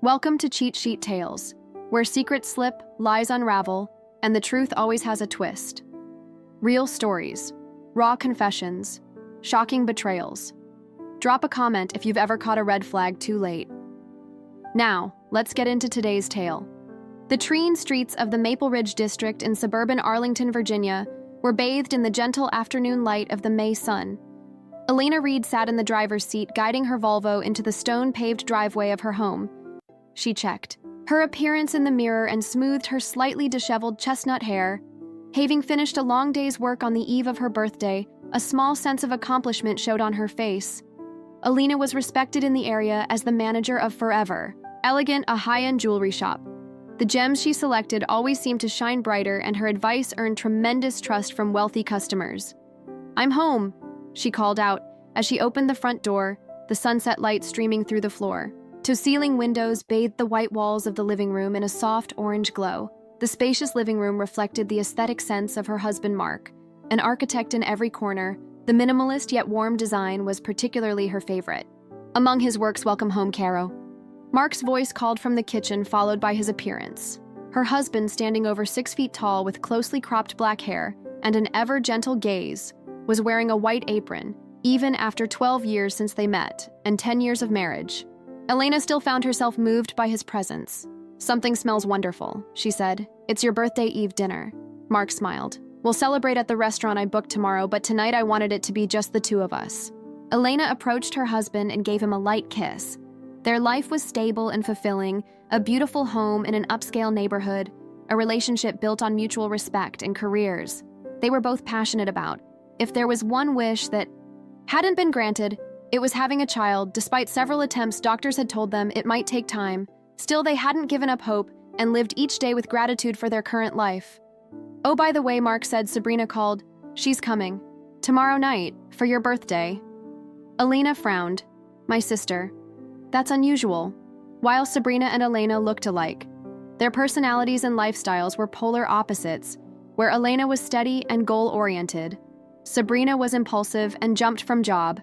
Welcome to Cheat Sheet Tales, where secrets slip, lies unravel, and the truth always has a twist. Real stories, raw confessions, shocking betrayals. Drop a comment if you've ever caught a red flag too late. Now, let's get into today's tale. The treeing streets of the Maple Ridge district in suburban Arlington, Virginia, were bathed in the gentle afternoon light of the May sun. Elena Reed sat in the driver's seat, guiding her Volvo into the stone-paved driveway of her home. She checked her appearance in the mirror and smoothed her slightly disheveled chestnut hair. Having finished a long day's work on the eve of her birthday, a small sense of accomplishment showed on her face. Elena was respected in the area as the manager of Forever, Elegant, a high-end jewelry shop. The gems she selected always seemed to shine brighter, and her advice earned tremendous trust from wealthy customers. "I'm home," she called out as she opened the front door, the sunset light streaming through the floor. Two-ceiling windows bathed the white walls of the living room in a soft orange glow. The spacious living room reflected the aesthetic sense of her husband Mark, an architect in every corner. The minimalist yet warm design was particularly her favorite. Among his works, "Welcome home, Caro." Mark's voice called from the kitchen, followed by his appearance. Her husband, standing over 6 feet tall with closely cropped black hair and an ever-gentle gaze, was wearing a white apron, even after 12 years since they met and 10 years of marriage. Elena still found herself moved by his presence. "Something smells wonderful," she said. "It's your birthday eve dinner." Mark smiled. "We'll celebrate at the restaurant I booked tomorrow, but tonight I wanted it to be just the two of us." Elena approached her husband and gave him a light kiss. Their life was stable and fulfilling, a beautiful home in an upscale neighborhood, a relationship built on mutual respect and careers they were both passionate about. If there was one wish that hadn't been granted, it was having a child. Despite several attempts, doctors had told them it might take time. Still, they hadn't given up hope and lived each day with gratitude for their current life. "Oh, by the way," Mark said, "Sabrina called. She's coming. Tomorrow night, for your birthday." Elena frowned. "My sister." That's unusual. While Sabrina and Elena looked alike, their personalities and lifestyles were polar opposites, where Elena was steady and goal-oriented. Sabrina was impulsive and jumped from job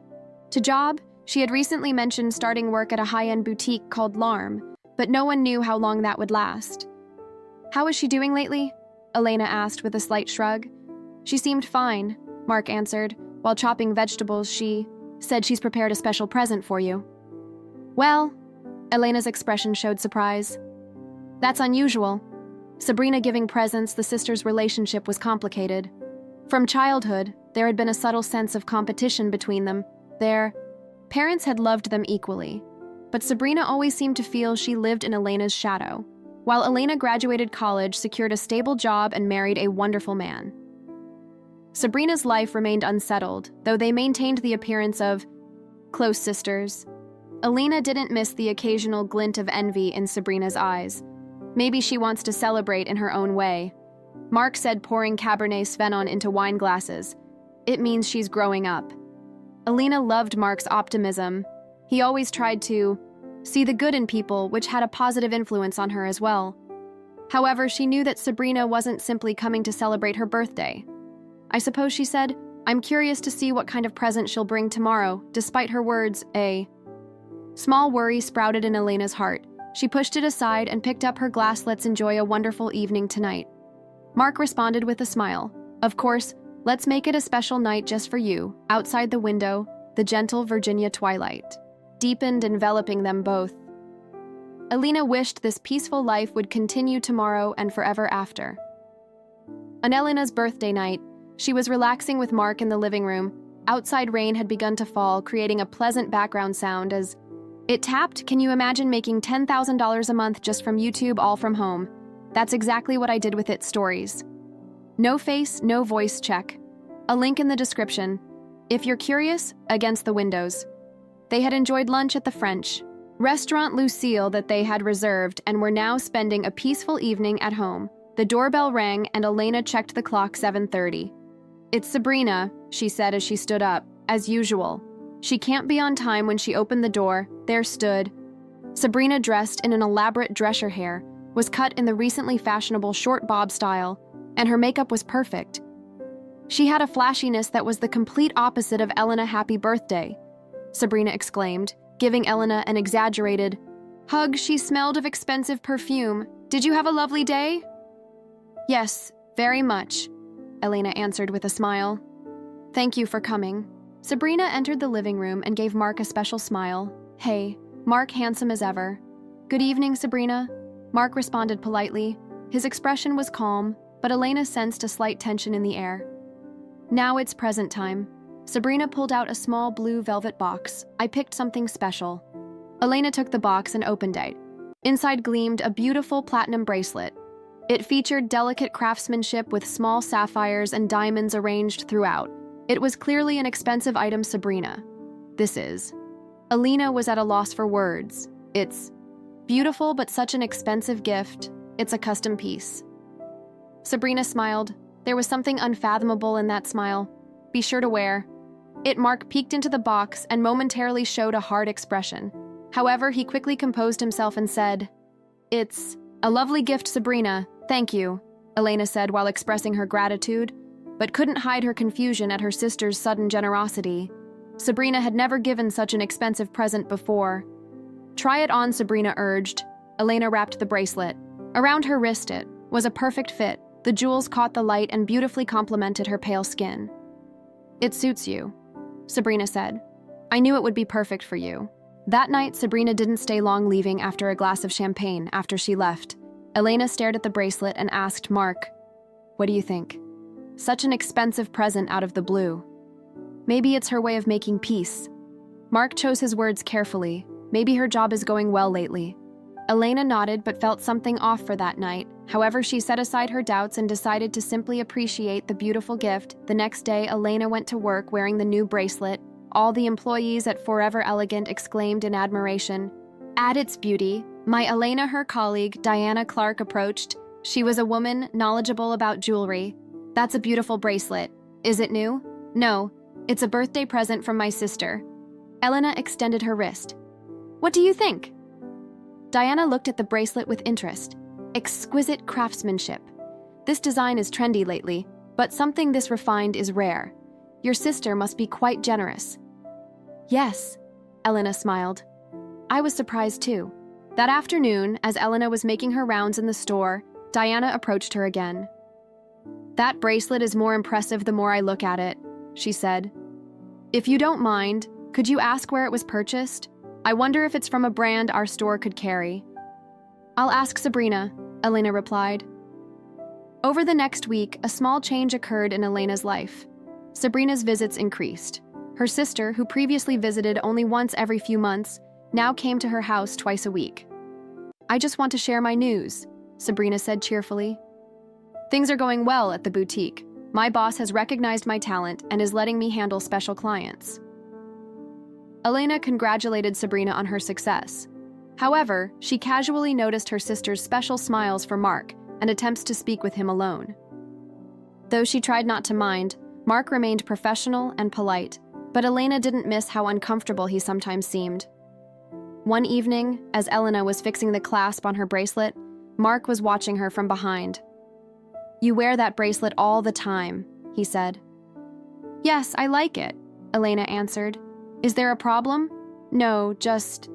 to job. She had recently mentioned starting work at a high-end boutique called Larm, but no one knew how long that would last. "How is she doing lately?" Elena asked with a slight shrug. "She seemed fine," Mark answered. "While chopping vegetables, she said she's prepared a special present for you." "Well," Elena's expression showed surprise. "That's unusual." Sabrina giving presents, the sisters' relationship was complicated. From childhood, there had been a subtle sense of competition between them. Their parents had loved them equally, but Sabrina always seemed to feel she lived in Elena's shadow. While Elena graduated college, secured a stable job, and married a wonderful man, Sabrina's life remained unsettled, though they maintained the appearance of close sisters. Elena didn't miss the occasional glint of envy in Sabrina's eyes. "Maybe she wants to celebrate in her own way," Mark said, pouring Cabernet Sauvignon into wine glasses. "It means she's growing up." Elena loved Mark's optimism. He always tried to see the good in people, which had a positive influence on her as well. However, she knew that Sabrina wasn't simply coming to celebrate her birthday. "I suppose," she said, "I'm curious to see what kind of present she'll bring tomorrow." Despite her words, a small worry sprouted in Elena's heart. She pushed it aside and picked up her glass. "Let's enjoy a wonderful evening tonight." Mark responded with a smile. "Of course, let's make it a special night just for you." Outside the window, the gentle Virginia twilight deepened, enveloping them both. Elena wished this peaceful life would continue tomorrow and forever after. On Elena's birthday night, she was relaxing with Mark in the living room. Outside, rain had begun to fall, creating a pleasant background sound as it tapped. "Can you imagine making $10,000 a month just from YouTube, all from home?" "That's exactly what I did with It Stories." No face, no voice check. A link in the description. If you're curious, against the windows. They had enjoyed lunch at the French restaurant Lucille that they had reserved and were now spending a peaceful evening at home. The doorbell rang and Elena checked the clock. 7:30. "It's Sabrina," she said as she stood up. As usual. She can't be on time. When she opened the door, there stood Sabrina, dressed in an elaborate dress. Her hair was cut in the recently fashionable short bob style, and her makeup was perfect. She had a flashiness that was the complete opposite of Elena. "Happy birthday," Sabrina exclaimed, giving Elena an exaggerated Hug, she smelled of expensive perfume. Did you have a lovely day? Yes, very much, Elena answered with a smile. Thank you for coming. Sabrina entered the living room and gave Mark a special smile. Hey, Mark, handsome as ever. Good evening, Sabrina. Mark responded politely. His expression was calm, but Elena sensed a slight tension in the air. Now it's present time. Sabrina pulled out a small blue velvet box. I picked something special. Elena took the box and opened it. Inside gleamed a beautiful platinum bracelet. It featured delicate craftsmanship with small sapphires and diamonds arranged throughout. It was clearly an expensive item, Sabrina. This is. Elena was at a loss for words. It's beautiful, but such an expensive gift. It's a custom piece. Sabrina smiled. There was something unfathomable in that smile. Be sure to wear it. Mark peeked into the box and momentarily showed a hard expression. However, he quickly composed himself and said, It's a lovely gift, Sabrina. Thank you, Elena said while expressing her gratitude, but couldn't hide her confusion at her sister's sudden generosity. Sabrina had never given such an expensive present before. Try it on, Sabrina urged. Elena wrapped the bracelet. Around her wrist it was a perfect fit. The jewels caught the light and beautifully complemented her pale skin. It suits you, Sabrina said. I knew it would be perfect for you. That night, Sabrina didn't stay long, leaving after a glass of champagne. After she left, Elena stared at the bracelet and asked Mark, What do you think? Such an expensive present out of the blue. Maybe it's her way of making peace. Mark chose his words carefully. Maybe her job is going well lately. Elena nodded but felt something off for that night. However, she set aside her doubts and decided to simply appreciate the beautiful gift. The next day, Elena went to work wearing the new bracelet. All the employees at Forever Elegant exclaimed in admiration. At its beauty, my Elena, her colleague, Diana Clark, approached. She was a woman knowledgeable about jewelry. That's a beautiful bracelet. Is it new? No, it's a birthday present from my sister. Elena extended her wrist. What do you think? Diana looked at the bracelet with interest. Exquisite craftsmanship. This design is trendy lately, but something this refined is rare. Your sister must be quite generous. Yes, Elena smiled. I was surprised too. That afternoon, as Elena was making her rounds in the store, Diana approached her again. That bracelet is more impressive the more I look at it, she said. If you don't mind, could you ask where it was purchased? I wonder if it's from a brand our store could carry. I'll ask Sabrina, Elena replied. Over the next week, a small change occurred in Elena's life. Sabrina's visits increased. Her sister, who previously visited only once every few months, now came to her house twice a week. I just want to share my news, Sabrina said cheerfully. Things are going well at the boutique. My boss has recognized my talent and is letting me handle special clients. Elena congratulated Sabrina on her success. However, she casually noticed her sister's special smiles for Mark and attempts to speak with him alone. Though she tried not to mind, Mark remained professional and polite, but Elena didn't miss how uncomfortable he sometimes seemed. One evening, as Elena was fixing the clasp on her bracelet, Mark was watching her from behind. You wear that bracelet all the time, he said. Yes, I like it, Elena answered. Is there a problem? No, just...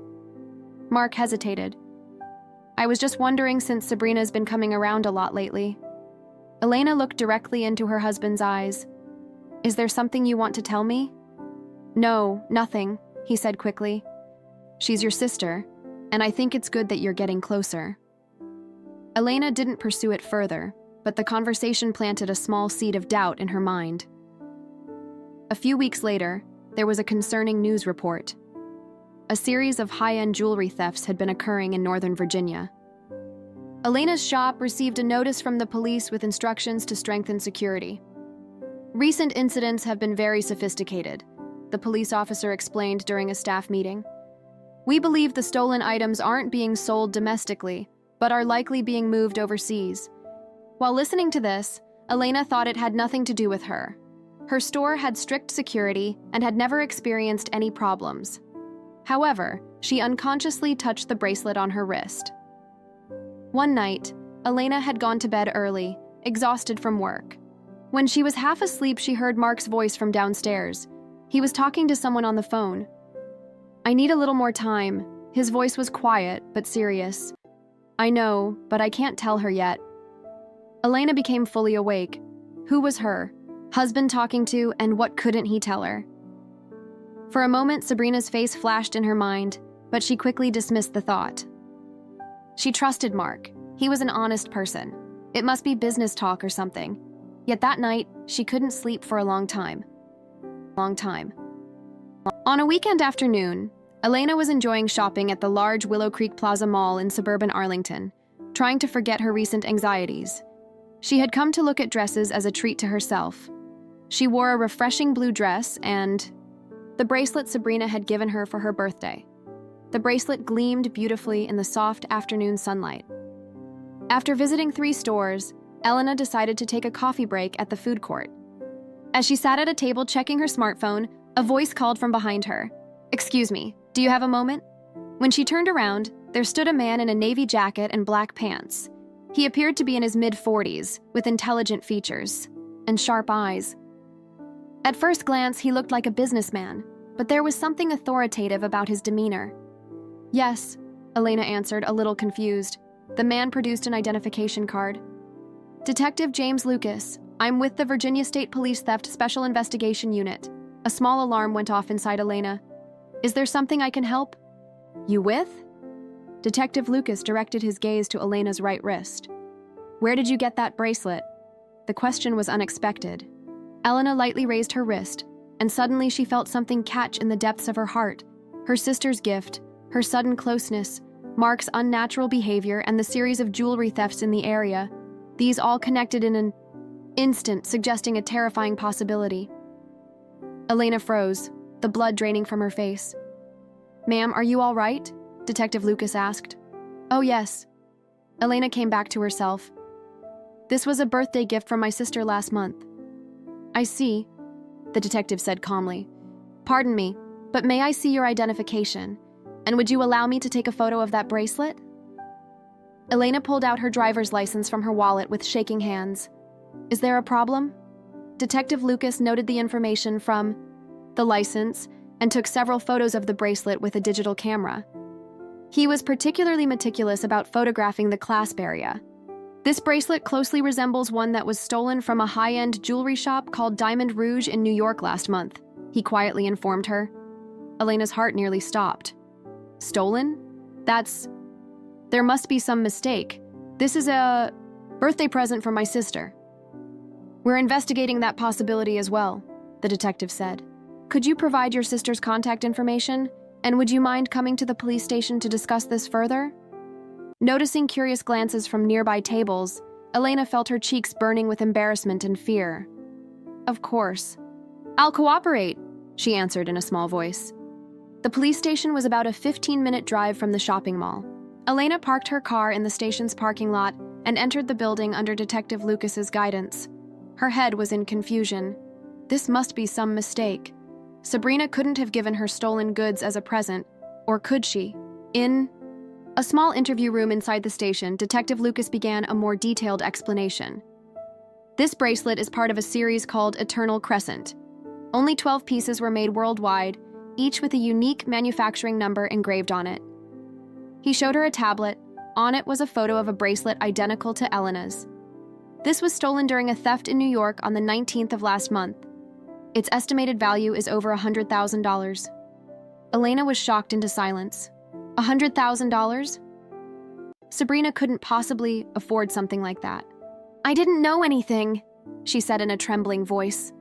Mark hesitated. I was just wondering since Sabrina's been coming around a lot lately. Elena looked directly into her husband's eyes. Is there something you want to tell me? No, nothing, he said quickly. She's your sister, and I think it's good that you're getting closer. Elena didn't pursue it further, but the conversation planted a small seed of doubt in her mind. A few weeks later, there was a concerning news report. A series of high-end jewelry thefts had been occurring in Northern Virginia. Elena's shop received a notice from the police with instructions to strengthen security. Recent incidents have been very sophisticated, the police officer explained during a staff meeting. We believe the stolen items aren't being sold domestically, but are likely being moved overseas. While listening to this, Elena thought it had nothing to do with her. Her store had strict security and had never experienced any problems. However, she unconsciously touched the bracelet on her wrist. One night, Elena had gone to bed early, exhausted from work. When she was half asleep, she heard Mark's voice from downstairs. He was talking to someone on the phone. I need a little more time, His voice was quiet, but serious. I know, but I can't tell her yet. Elena became fully awake. Who was her husband talking to, and what couldn't he tell her? For a moment, Sabrina's face flashed in her mind, but she quickly dismissed the thought. She trusted Mark. He was an honest person. It must be business talk or something. Yet that night, she couldn't sleep for a long time. On a weekend afternoon, Elena was enjoying shopping at the large Willow Creek Plaza Mall in suburban Arlington, trying to forget her recent anxieties. She had come to look at dresses as a treat to herself. She wore a refreshing blue dress and the bracelet Sabrina had given her for her birthday. The bracelet gleamed beautifully in the soft afternoon sunlight. After visiting 3 stores, Elena decided to take a coffee break at the food court. As she sat at a table checking her smartphone, a voice called from behind her. "Excuse me, do you have a moment?" When she turned around, there stood a man in a navy jacket and black pants. He appeared to be in his mid-40s, with intelligent features and sharp eyes. At first glance, he looked like a businessman, but there was something authoritative about his demeanor. "Yes," Elena answered, a little confused. The man produced an identification card. "Detective James Lucas. I'm with the Virginia State Police Theft Special Investigation Unit." A small alarm went off inside Elena. "Is there something I can help?" "You with?" Detective Lucas directed his gaze to Elena's right wrist. "Where did you get that bracelet?" The question was unexpected. Elena lightly raised her wrist, and suddenly she felt something catch in the depths of her heart. Her sister's gift, her sudden closeness, Mark's unnatural behavior, and the series of jewelry thefts in the area. These all connected in an instant, suggesting a terrifying possibility. Elena froze, the blood draining from her face. "Ma'am, are you all right?" Detective Lucas asked. "Oh, yes." Elena came back to herself. "This was a birthday gift from my sister last month." "I see," the detective said calmly. "Pardon me, but may I see your identification? And would you allow me to take a photo of that bracelet?" Elena pulled out her driver's license from her wallet with shaking hands. "Is there a problem?" Detective Lucas noted the information from the license and took several photos of the bracelet with a digital camera. He was particularly meticulous about photographing the clasp area. "This bracelet closely resembles one that was stolen from a high-end jewelry shop called Diamond Rouge in New York last month," he quietly informed her. Elena's heart nearly stopped. "Stolen? There must be some mistake. This is a birthday present from my sister." "We're investigating that possibility as well," the detective said. "Could you provide your sister's contact information? And would you mind coming to the police station to discuss this further?" Noticing curious glances from nearby tables, Elena felt her cheeks burning with embarrassment and fear. "Of course. I'll cooperate," she answered in a small voice. The police station was about a 15-minute drive from the shopping mall. Elena parked her car in the station's parking lot and entered the building under Detective Lucas's guidance. Her head was in confusion. This must be some mistake. Sabrina couldn't have given her stolen goods as a present, or could she? In a small interview room inside the station, Detective Lucas began a more detailed explanation. "This bracelet is part of a series called Eternal Crescent. Only 12 pieces were made worldwide, each with a unique manufacturing number engraved on it." He showed her a tablet. On it was a photo of a bracelet identical to Elena's. "This was stolen during a theft in New York on the 19th of last month. Its estimated value is over $100,000. Elena was shocked into silence. $100,000? Sabrina couldn't possibly afford something like that. "I didn't know anything," she said in a trembling voice.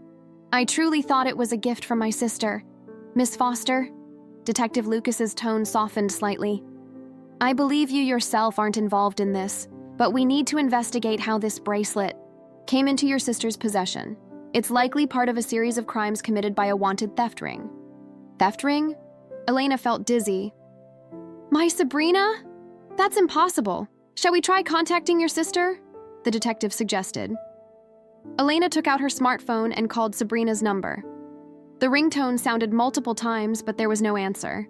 "I truly thought it was a gift from my sister. Miss Foster?" Detective Lucas's tone softened slightly. "I believe you yourself aren't involved in this, but we need to investigate how this bracelet came into your sister's possession. It's likely part of a series of crimes committed by a wanted theft ring." "Theft ring?" Elena felt dizzy. "My Sabrina? That's impossible. Shall we try contacting your sister?" the detective suggested. Elena took out her smartphone and called Sabrina's number. The ringtone sounded multiple times, but there was no answer.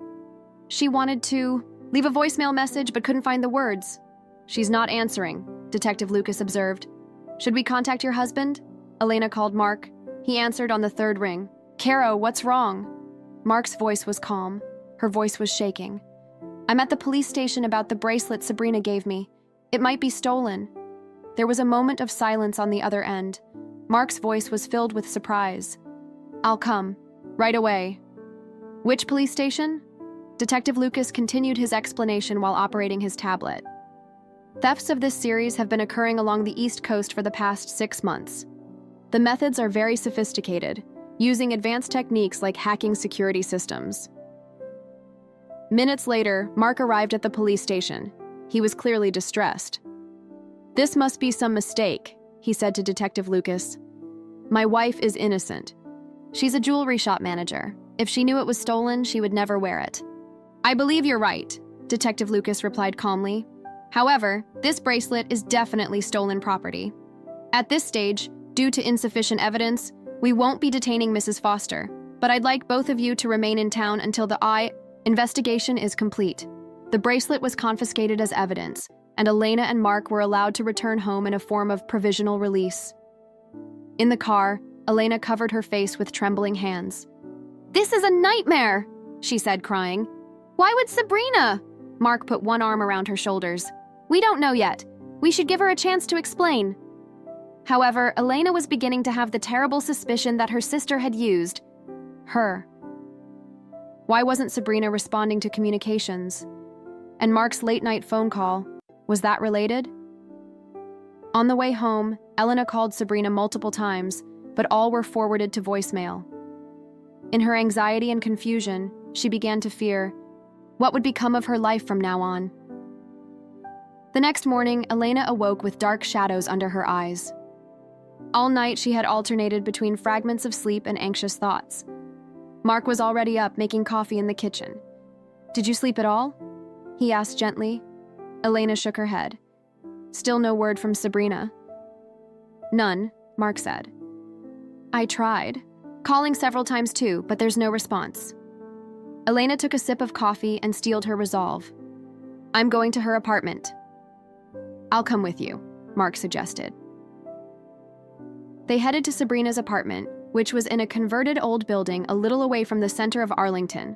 She wanted to leave a voicemail message but couldn't find the words. "She's not answering," Detective Lucas observed. "Should we contact your husband?" Elena called Mark. He answered on the 3rd ring. "Caro, what's wrong?" Mark's voice was calm. Her voice was shaking. I'm at the police station about the bracelet Sabrina gave me. It might be stolen." There was a moment of silence on the other end. Mark's voice was filled with surprise. "I'll come. Right away." "Which police station?" Detective Lucas continued his explanation while operating his tablet. Thefts of this series have been occurring along the East Coast for the past 6 months. The methods are very sophisticated, using advanced techniques like hacking security systems. Minutes later, Mark arrived at the police station. He was clearly distressed. "This must be some mistake," he said to Detective Lucas. "My wife is innocent. She's a jewelry shop manager. If she knew it was stolen, she would never wear it." "I believe you're right," Detective Lucas replied calmly. "However, this bracelet is definitely stolen property. At this stage, due to insufficient evidence, we won't be detaining Mrs. Foster, but I'd like both of you to remain in town until the investigation is complete." The bracelet was confiscated as evidence, and Elena and Mark were allowed to return home in a form of provisional release. In the car, Elena covered her face with trembling hands. "This is a nightmare," she said, crying. "Why would Sabrina?" Mark put one arm around her shoulders. "We don't know yet. We should give her a chance to explain." However, Elena was beginning to have the terrible suspicion that her sister had used her. Why wasn't Sabrina responding to communications? And Mark's late-night phone call, was that related? On the way home, Elena called Sabrina multiple times, but all were forwarded to voicemail. In her anxiety and confusion, she began to fear what would become of her life from now on. The next morning, Elena awoke with dark shadows under her eyes. All night, she had alternated between fragments of sleep and anxious thoughts. Mark was already up, making coffee in the kitchen. "Did you sleep at all?" he asked gently. Elena shook her head. Still no word from Sabrina. "None," Mark said. "I tried, calling several times too, but there's no response." Elena took a sip of coffee and steeled her resolve. "I'm going to her apartment." "I'll come with you," Mark suggested. They headed to Sabrina's apartment, which was in a converted old building a little away from the center of Arlington.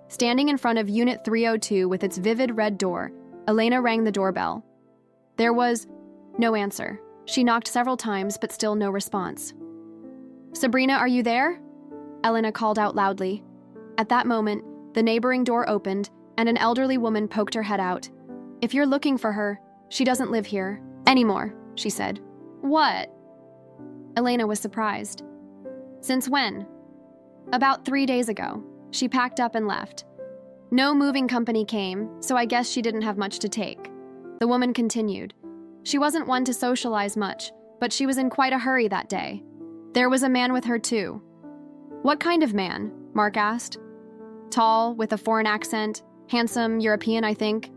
Standing in front of Unit 302 with its vivid red door, Elena rang the doorbell. There was no answer. She knocked several times, but still no response. "Sabrina, are you there?" Elena called out loudly. At that moment, the neighboring door opened, and an elderly woman poked her head out. "If you're looking for her, she doesn't live here anymore," she said. "What?" Elena was surprised. "Since when?" "About 3 days ago. She packed up and left. No moving company came, so I guess she didn't have much to take." The woman continued. "She wasn't one to socialize much, but she was in quite a hurry that day. There was a man with her too." "What kind of man?" Mark asked. "Tall, with a foreign accent, handsome, European, I think."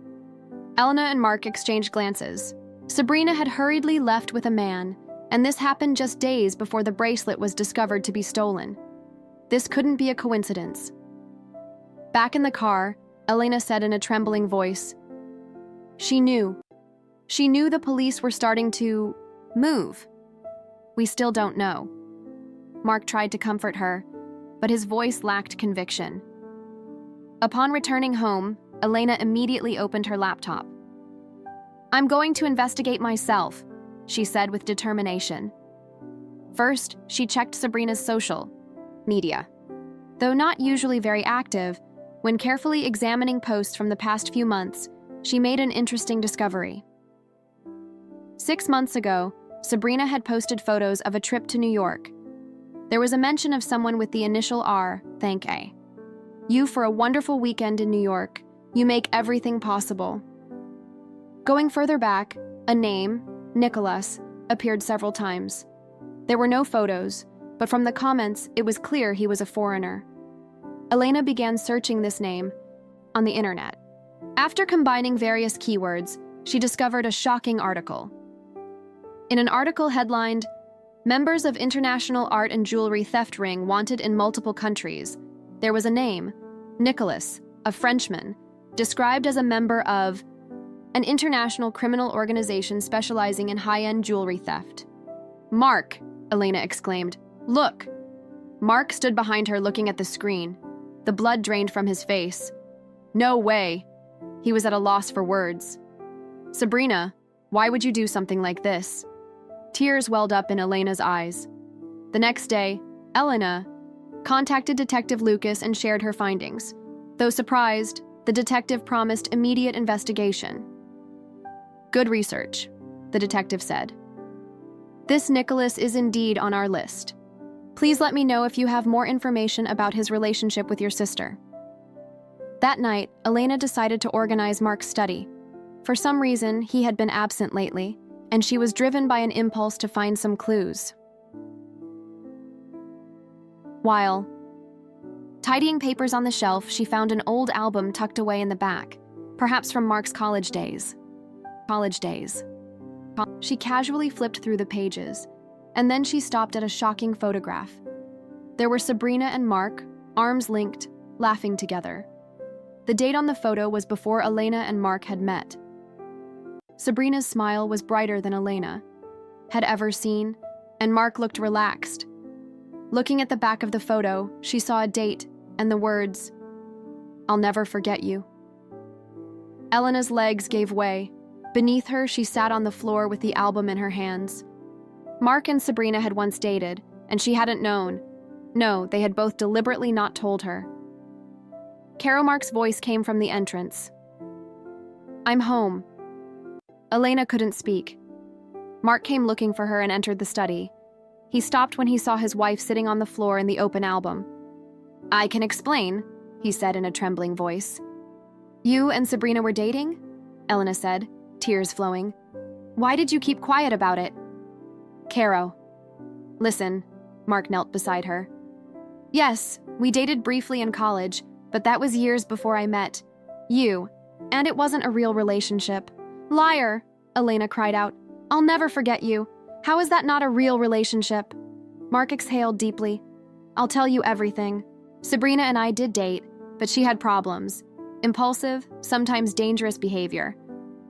Elena and Mark exchanged glances. Sabrina had hurriedly left with a man, and this happened just days before the bracelet was discovered to be stolen. This couldn't be a coincidence. Back in the car, Elena said in a trembling voice, She knew. She knew the police were starting to move. We still don't know." Mark tried to comfort her, but his voice lacked conviction. Upon returning home, Elena immediately opened her laptop. "I'm going to investigate myself," she said with determination. First, she checked Sabrina's social media. Though not usually very active, when carefully examining posts from the past few months, she made an interesting discovery. 6 months ago, Sabrina had posted photos of a trip to New York. There was a mention of someone with the initial R, thank A. "You for a wonderful weekend in New York. You make everything possible." Going further back, a name, Nicholas, appeared several times. There were no photos, but from the comments, it was clear he was a foreigner. Elena began searching this name on the internet. After combining various keywords, she discovered a shocking article. In an article headlined, "Members of International Art and Jewelry Theft Ring Wanted in Multiple Countries," there was a name, Nicholas, a Frenchman, described as a member of an international criminal organization specializing in high-end jewelry theft. "Mark," Elena exclaimed, "look." Mark stood behind her looking at the screen. The blood drained from his face. "No way." He was at a loss for words. Sabrina, why would you do something like this? Tears welled up in Elena's eyes. The next day, Elena contacted Detective Lucas and shared her findings. Though surprised, the detective promised immediate investigation. Good research, the detective said. This Nicholas is indeed on our list. Please let me know if you have more information about his relationship with your sister. That night, Elena decided to organize Mark's study. For some reason, he had been absent lately, and she was driven by an impulse to find some clues. While tidying papers on the shelf, she found an old album tucked away in the back, perhaps from Mark's college days. She casually flipped through the pages, and then she stopped at a shocking photograph. There were Sabrina and Mark, arms linked, laughing together. The date on the photo was before Elena and Mark had met. Sabrina's smile was brighter than Elena had ever seen, and Mark looked relaxed. Looking at the back of the photo, she saw a date and the words, "I'll never forget you." Elena's legs gave way. Beneath her, she sat on the floor with the album in her hands. Mark and Sabrina had once dated, and she hadn't known. No, they had both deliberately not told her. Caro Mark's voice came from the entrance. "I'm home." Elena couldn't speak. Mark came looking for her and entered the study. He stopped when he saw his wife sitting on the floor in the open album. "I can explain," he said in a trembling voice. "You and Sabrina were dating?" Elena said, tears flowing. "Why did you keep quiet about it?" "Caro, listen," Mark knelt beside her. "Yes, we dated briefly in college, but that was years before I met you, and it wasn't a real relationship." "Liar!" Elena cried out. "I'll never forget you. How is that not a real relationship?" Mark exhaled deeply. "I'll tell you everything. Sabrina and I did date, but she had problems. Impulsive, sometimes dangerous behavior.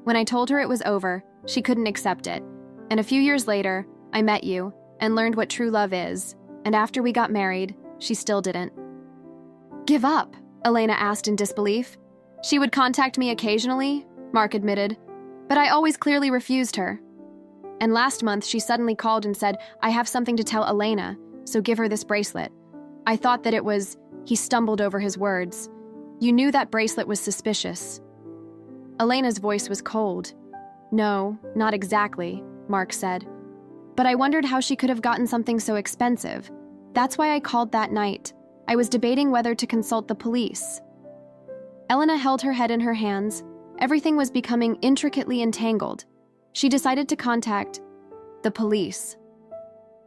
When I told her it was over, she couldn't accept it. And a few years later, I met you and learned what true love is. And after we got married, she still didn't." "Give up?" Elena asked in disbelief. "She would contact me occasionally," Mark admitted, "but I always clearly refused her. And last month, she suddenly called and said, 'I have something to tell Elena, so give her this bracelet.' I thought that it was..." He stumbled over his words. "You knew that bracelet was suspicious." Elena's voice was cold. "No, not exactly," Mark said. "But I wondered how she could have gotten something so expensive. That's why I called that night. I was debating whether to consult the police." Elena held her head in her hands. Everything was becoming intricately entangled. She decided to contact the police.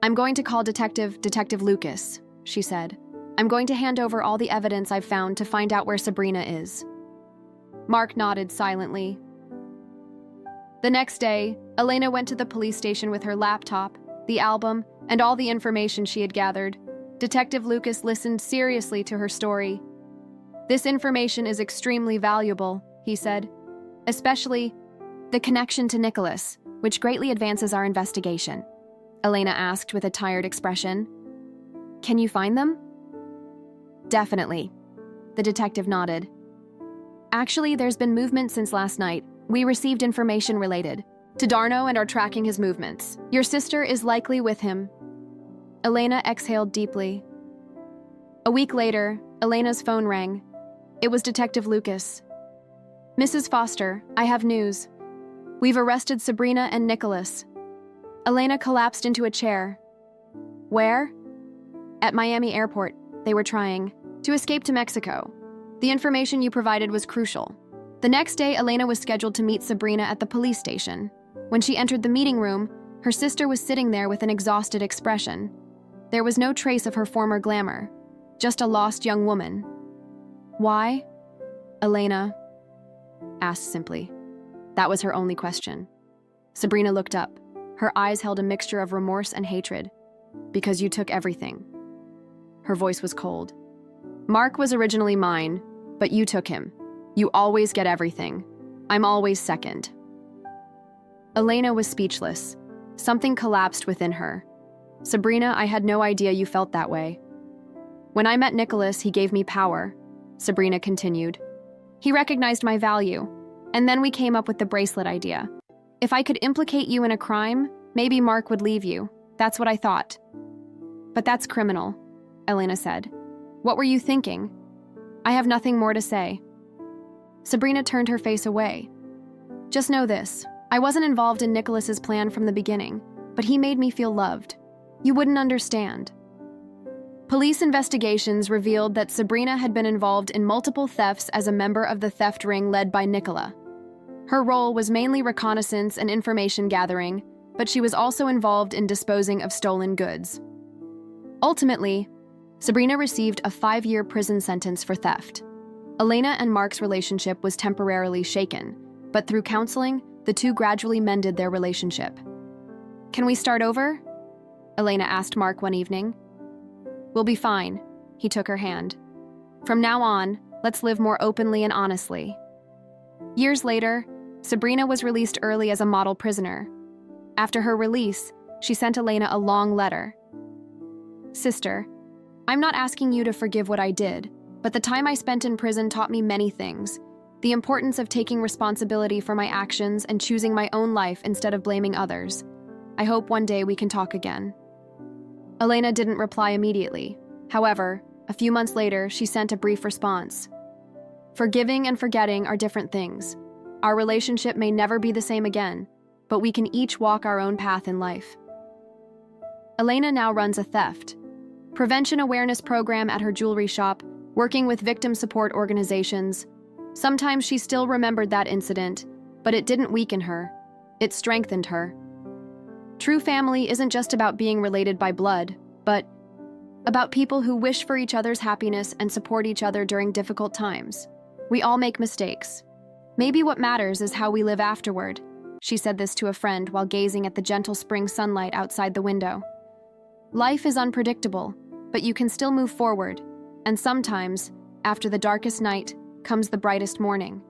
"I'm going to call Detective Lucas," she said. "I'm going to hand over all the evidence I've found to find out where Sabrina is." Mark nodded silently. The next day, Elena went to the police station with her laptop, the album, and all the information she had gathered. Detective Lucas listened seriously to her story. "This information is extremely valuable," he said, "especially the connection to Nicholas, which greatly advances our investigation." Elena asked with a tired expression. "Can you find them?" "Definitely," the detective nodded. "Actually, there's been movement since last night. We received information related to Darno and are tracking his movements. Your sister is likely with him." Elena exhaled deeply. A week later, Elena's phone rang. It was Detective Lucas. "Mrs. Foster, I have news. We've arrested Sabrina and Nicholas." Elena collapsed into a chair. "Where?" "At Miami Airport. They were trying to escape to Mexico. The information you provided was crucial." The next day, Elena was scheduled to meet Sabrina at the police station. When she entered the meeting room, her sister was sitting there with an exhausted expression. There was no trace of her former glamour, just a lost young woman. "Why?" Elena asked simply. That was her only question. Sabrina looked up. Her eyes held a mixture of remorse and hatred. "Because you took everything." Her voice was cold. "Mark was originally mine, but you took him. You always get everything. I'm always second." Elena was speechless. Something collapsed within her. "Sabrina, I had no idea you felt that way." "When I met Nicholas, he gave me power," Sabrina continued. "He recognized my value, And then we came up with the bracelet idea. If I could implicate you in a crime, maybe Mark would leave you. That's what I thought. But that's criminal, Elena said. What were you thinking? I have nothing more to say. Sabrina turned her face away. Just know this. I wasn't involved in Nicholas's plan from the beginning, but he made me feel loved. You wouldn't understand. Police investigations revealed that Sabrina had been involved in multiple thefts as a member of the theft ring led by Nicola. Her role was mainly reconnaissance and information gathering, but she was also involved in disposing of stolen goods. Ultimately, Sabrina received a 5-year prison sentence for theft. Elena and Mark's relationship was temporarily shaken, but through counseling, the two gradually mended their relationship. Can we start over? Elena asked Mark one evening. We'll be fine, he took her hand. From now on, let's live more openly and honestly. Years later, Sabrina was released early as a model prisoner. After her release, she sent Elena a long letter. Sister, I'm not asking you to forgive what I did, but the time I spent in prison taught me many things. The importance of taking responsibility for my actions and choosing my own life instead of blaming others. I hope one day we can talk again. Elena didn't reply immediately. However, a few months later, she sent a brief response. Forgiving and forgetting are different things. Our relationship may never be the same again, but we can each walk our own path in life. Elena now runs a theft prevention awareness program at her jewelry shop, working with victim support organizations. Sometimes she still remembered that incident, but it didn't weaken her. It strengthened her. True family isn't just about being related by blood, but about people who wish for each other's happiness and support each other during difficult times. We all make mistakes. Maybe what matters is how we live afterward. She said this to a friend while gazing at the gentle spring sunlight outside the window. Life is unpredictable, but you can still move forward, and sometimes, after the darkest night, comes the brightest morning.